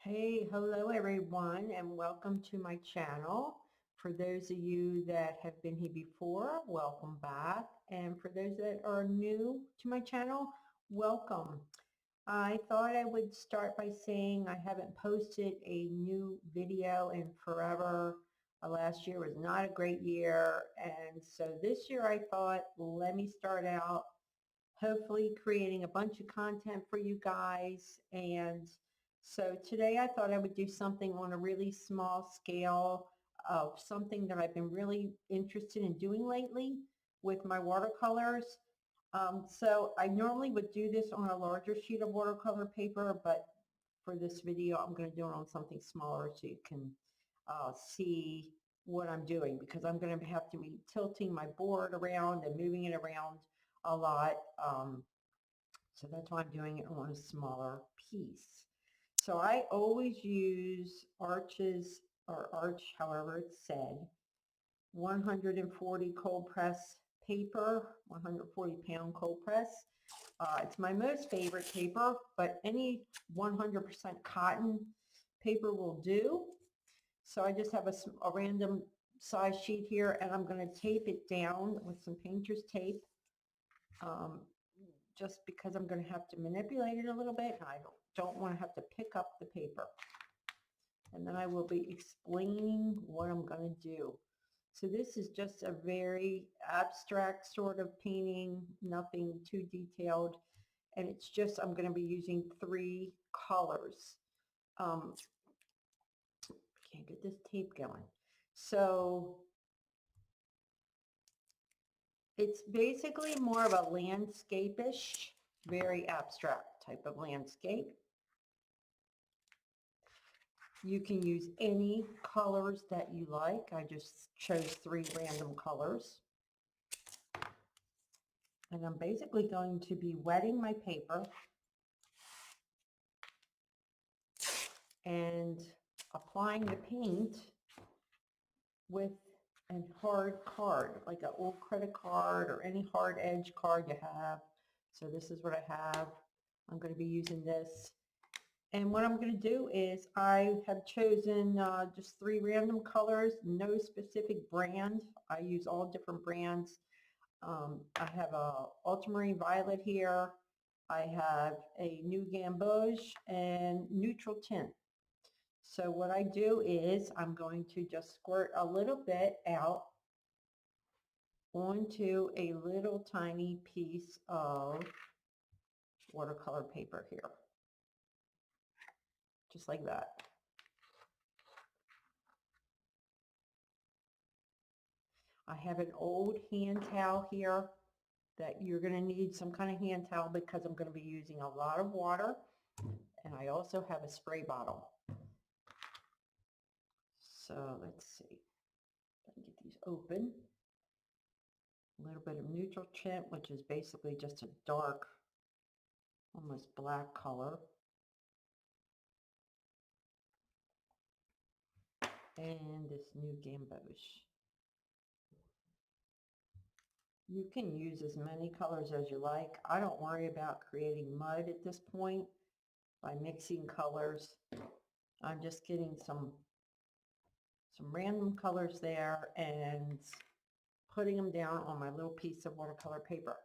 Hey, hello everyone, and welcome to my channel. For those of you that have been here before, welcome back. And for those that are new to my channel, welcome. I thought I would start by saying I haven't posted a new video in forever. Last year was not a great year, and so this year I thought, let me start out hopefully creating a bunch of content for you guys. And so today I thought I would do something on a really small scale of something that I've been really interested in doing lately with my watercolors. So I normally would do this on a larger sheet of watercolor paper, but for this video I'm going to do it on something smaller so you can see what I'm doing, because I'm going to have to be tilting my board around and moving it around a lot. So that's why I'm doing it on a smaller piece. So I always use Arches, or Arch, however it's said, 140 cold press paper, 140 pound cold press. It's my most favorite paper, but any 100% cotton paper will do. So I just have a random size sheet here, and I'm going to tape it down with some painter's tape, just because I'm going to have to manipulate it a little bit, and I don't want to have to pick up the paper. And then I will be explaining what I'm going to do. So this is just a very abstract sort of painting, nothing too detailed. And it's just, I'm going to be using 3 colors. Can't get this tape going. So it's basically more of a landscape-ish, very abstract type of landscape. You can use any colors that you like. I just chose 3 random colors. And I'm basically going to be wetting my paper and applying the paint with a hard card, like an old credit card or any hard edge card you have. So this is what I have. I'm going to be using this. And what I'm going to do is I have chosen just 3 random colors, no specific brand. I use all different brands. I have a Ultramarine Violet here. I have a new Gamboge and neutral tint. So what I do is I'm going to just squirt a little bit out onto a little tiny piece of watercolor paper here, just like that. I have an old hand towel here that you're going to need some kind of hand towel because I'm going to be using a lot of water, and I also have a spray bottle. So let's see, let me get these open. A little bit of neutral tint, which is basically just a dark, almost black color. And this new Gamboge. You can use as many colors as you like. I don't worry about creating mud at this point by mixing colors. I'm just getting some random colors there and putting them down on my little piece of watercolor paper.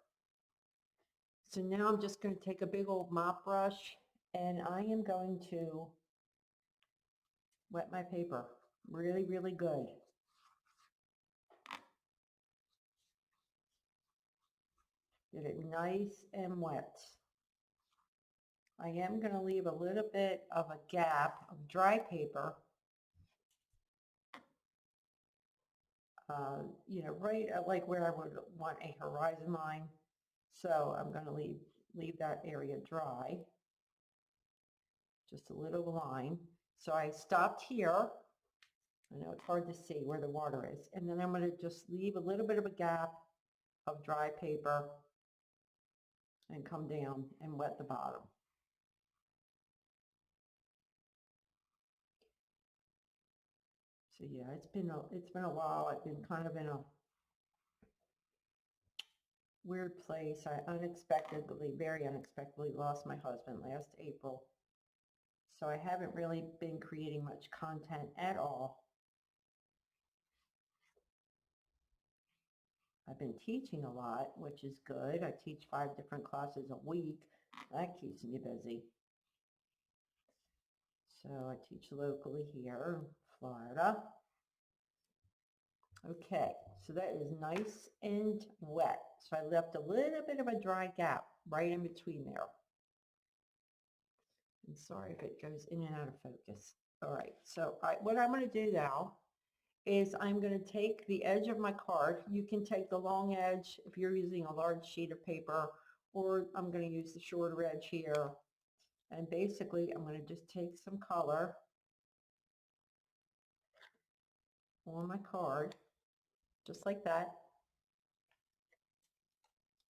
So now I'm just going to take a big old mop brush and I am going to wet my paper really, really good. Get it nice and wet. I am going to leave a little bit of a gap of dry paper, right at like where I would want a horizon line. So I'm going to leave that area dry, just a little line. So I stopped here. I know it's hard to see where the water is. And then I'm going to just leave a little bit of a gap of dry paper and come down and wet the bottom. So yeah, it's been a while. I've been kind of in a weird place. I very unexpectedly lost my husband last April. So I haven't really been creating much content at all. I've been teaching a lot, which is good. I teach 5 different classes a week. That keeps me busy. So I teach locally here in Florida. Okay, so that is nice and wet. So I left a little bit of a dry gap right in between there. I'm sorry if it goes in and out of focus. All right, so what I'm going to do now is I'm going to take the edge of my card. You can take the long edge if you're using a large sheet of paper, or I'm going to use the shorter edge here. And basically, I'm going to just take some color on my card, just like that.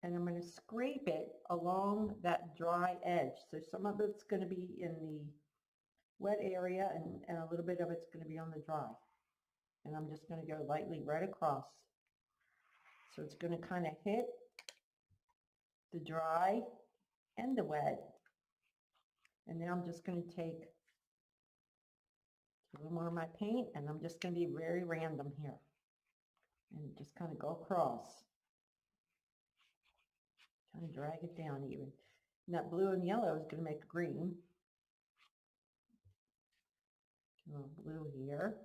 And I'm going to scrape it along that dry edge. So some of it's going to be in the wet area and a little bit of it's going to be on the dry. And I'm just going to go lightly right across. So it's going to kind of hit the dry and the wet. And now I'm just going to take a little more of my paint and I'm just going to be very random here. And just kind of go across. Kind of drag it down even. And that blue and yellow is going to make green. A little blue here.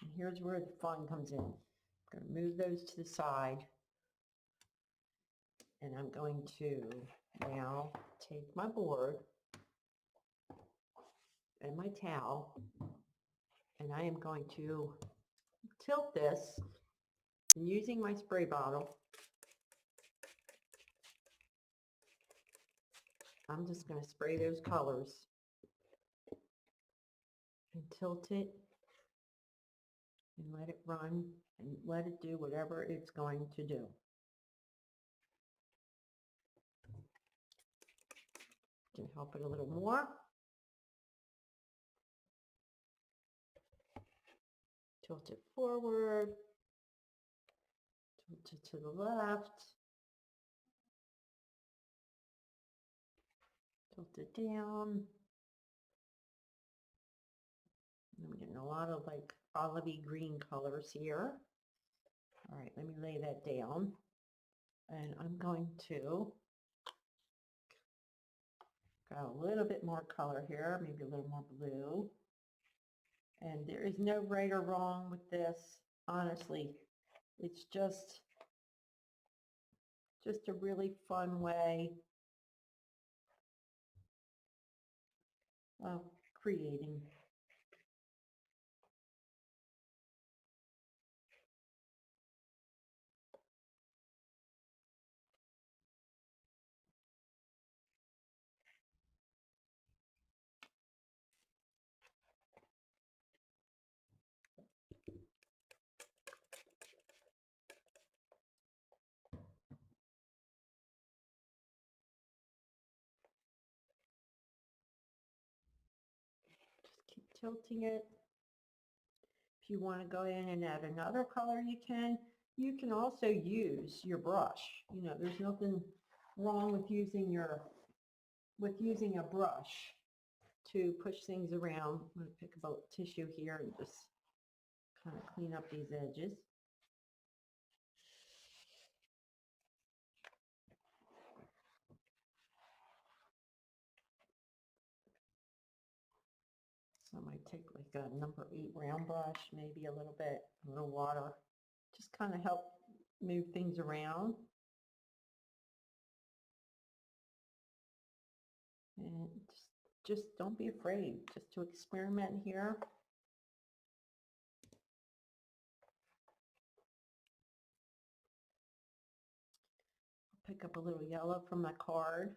And here's where the fun comes in. I'm going to move those to the side. And I'm going to now take my board and my towel and I am going to tilt this and using my spray bottle. I'm just going to spray those colors and tilt it and let it run and let it do whatever it's going to do. Can help it a little more. Tilt it forward, tilt it to the left, tilt it down. I'm getting a lot of like olivey green colors here. All right, let me lay that down. And I'm going to got a little bit more color here, maybe a little more blue. And there is no right or wrong with this, honestly. It's just a really fun way of creating. Just keep tilting it. If you want to go in and add another color, you can. You can also use your brush. You know, there's nothing wrong with using a brush to push things around. I'm going to pick up a tissue here and just kind of clean up these edges. So I might take like a number 8 round brush, maybe a little bit, a little water, just kind of help move things around. And just don't be afraid, just to experiment here. Pick up a little yellow from my card.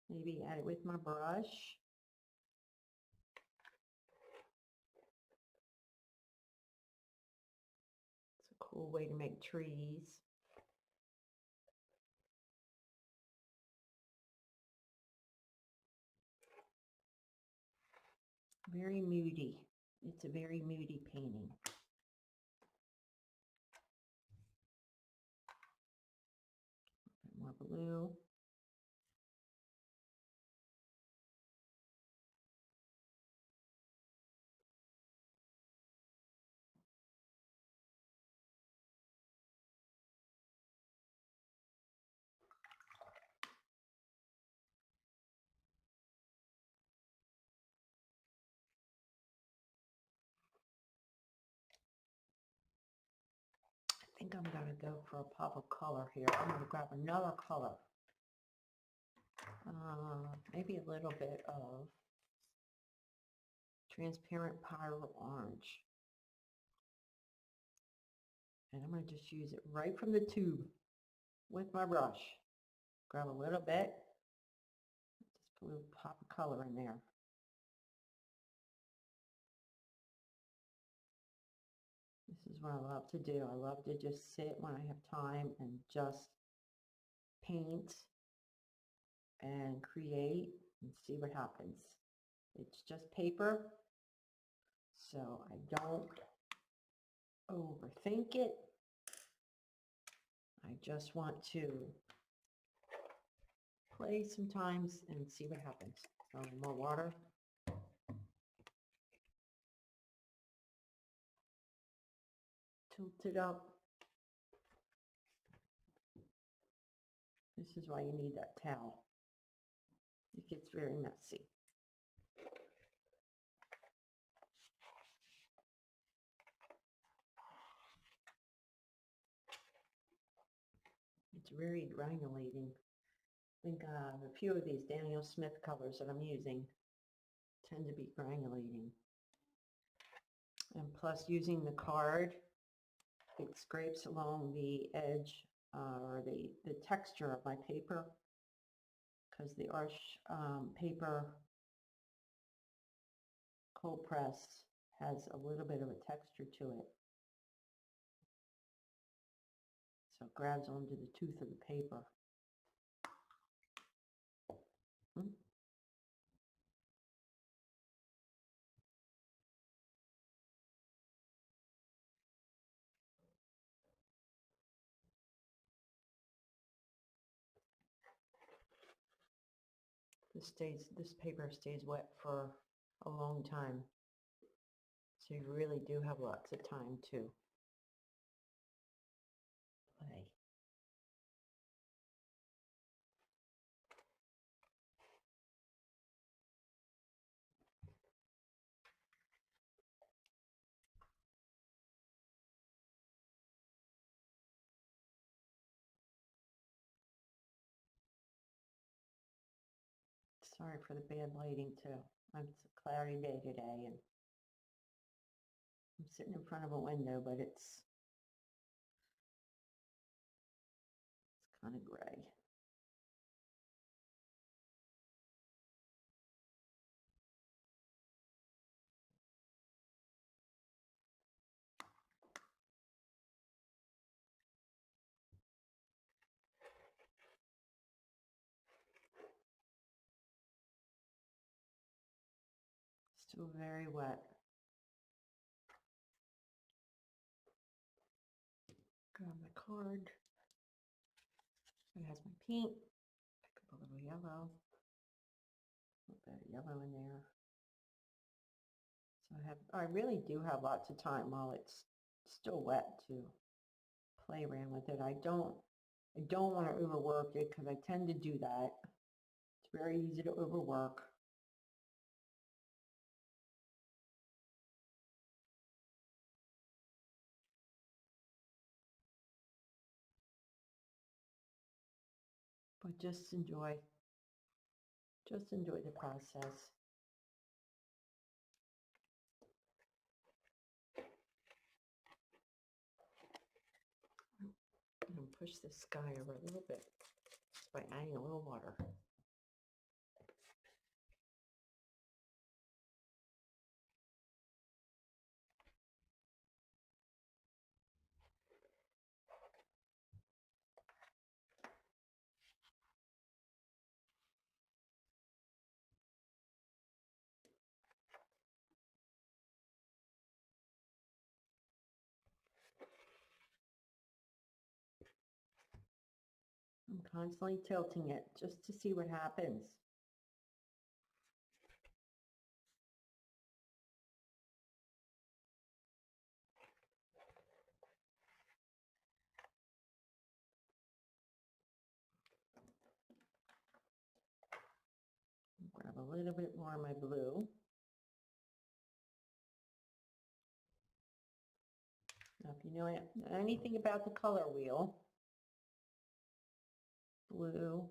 Maybe add it with my brush. It's a cool way to make trees. Very moody. It's a very moody painting. More blue. think I'm going to go for a pop of color here. I'm going to grab another color. Maybe a little bit of transparent Pyrrol orange. And I'm going to just use it right from the tube with my brush. Grab a little bit. Just put a little pop of color in there. This is what I love to do. I love to just sit when I have time and just paint and create and see what happens. It's just paper, so I don't overthink it. I just want to play sometimes and see what happens. A little more water. Tilt it up. This is why you need that towel. It gets very messy. It's very granulating. I think a few of these Daniel Smith colors that I'm using tend to be granulating. And plus using the card, it scrapes along the edge or the texture of my paper, because the Arch paper cold press has a little bit of a texture to it. So it grabs onto the tooth of the paper. This paper stays wet for a long time. So you really do have lots of time to play. Sorry for the bad lighting too. It's a cloudy day today and I'm sitting in front of a window, but it's kind of gray. Still very wet. Grab my card. It has my paint. Pick up a little yellow. A little bit of yellow in there. So I really do have lots of time while it's still wet to play around with it. I don't want to overwork it because I tend to do that. It's very easy to overwork. But just enjoy the process. I'm going to push this sky over a little bit just by adding a little water. I'm constantly tilting it just to see what happens. Grab a little bit more of my blue. Now, if you know anything about the color wheel, blue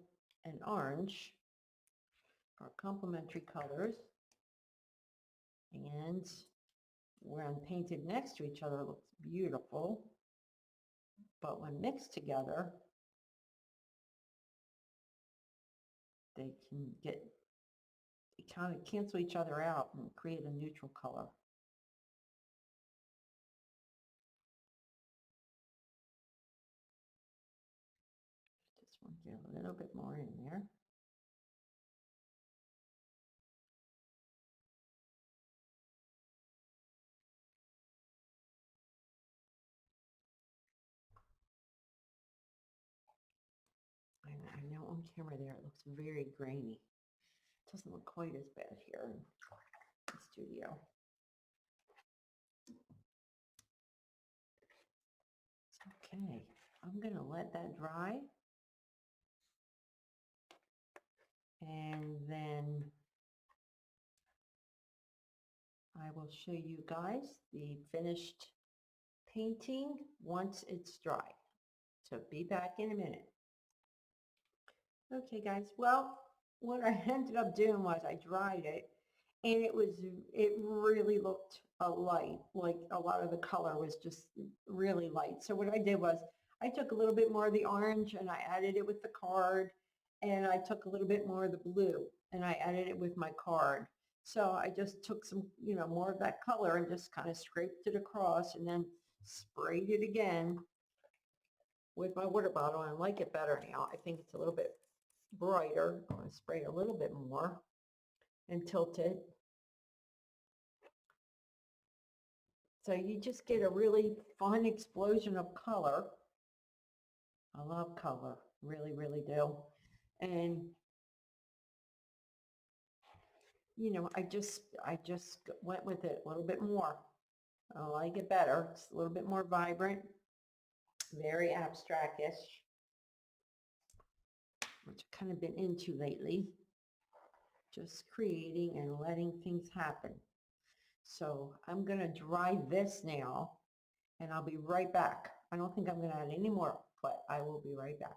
and orange are complementary colors, and when painted next to each other, it looks beautiful, but when mixed together, they can kind of cancel each other out and create a neutral color. Just want to get a little bit more in there. I know on camera there it looks very grainy. It doesn't look quite as bad here in the studio. Okay, I'm going to let that dry. And then I will show you guys the finished painting once it's dry. So be back in a minute. Okay guys, well, what I ended up doing was I dried it, and it really looked light, like a lot of the color was just really light. So what I did was I took a little bit more of the orange and I added it with the card, and I took a little bit more of the blue and I added it with my card. So I just took some, more of that color and just kind of scraped it across and then sprayed it again with my water bottle. And I like it better now. I think it's a little bit brighter. I'm going to spray a little bit more and tilt it. So you just get a really fun explosion of color. I love color, really, really do. And I just went with it a little bit more. I like it better. It's a little bit more vibrant, very abstract-ish, which I've kind of been into lately. Just creating and letting things happen. So I'm going to dry this now, and I'll be right back. I don't think I'm going to add any more, but I will be right back.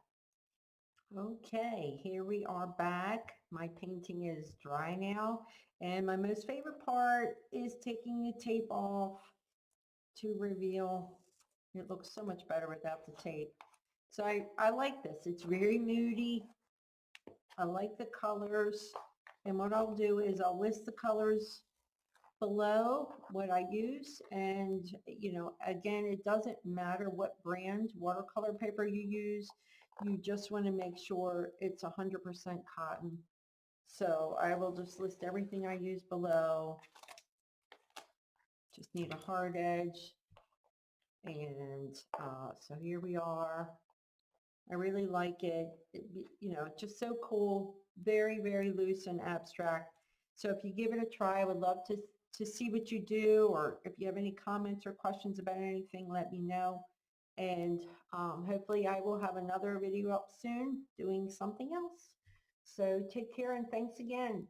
Okay, here we are back. My painting is dry now, and my most favorite part is taking the tape off to reveal. It looks so much better without the tape. So I like this. It's very moody. I like the colors, and what I'll do is I'll list the colors below what I use, and again, it doesn't matter what brand watercolor paper you use. You just want to make sure it's 100% cotton. So I will just list everything I use below. Just need a hard edge, and so here we are. I really like it. It's just so cool. Very, very loose and abstract. So if you give it a try, I would love to see what you do, or if you have any comments or questions about anything, let me know. And hopefully I will have another video up soon doing something else. So take care, and thanks again.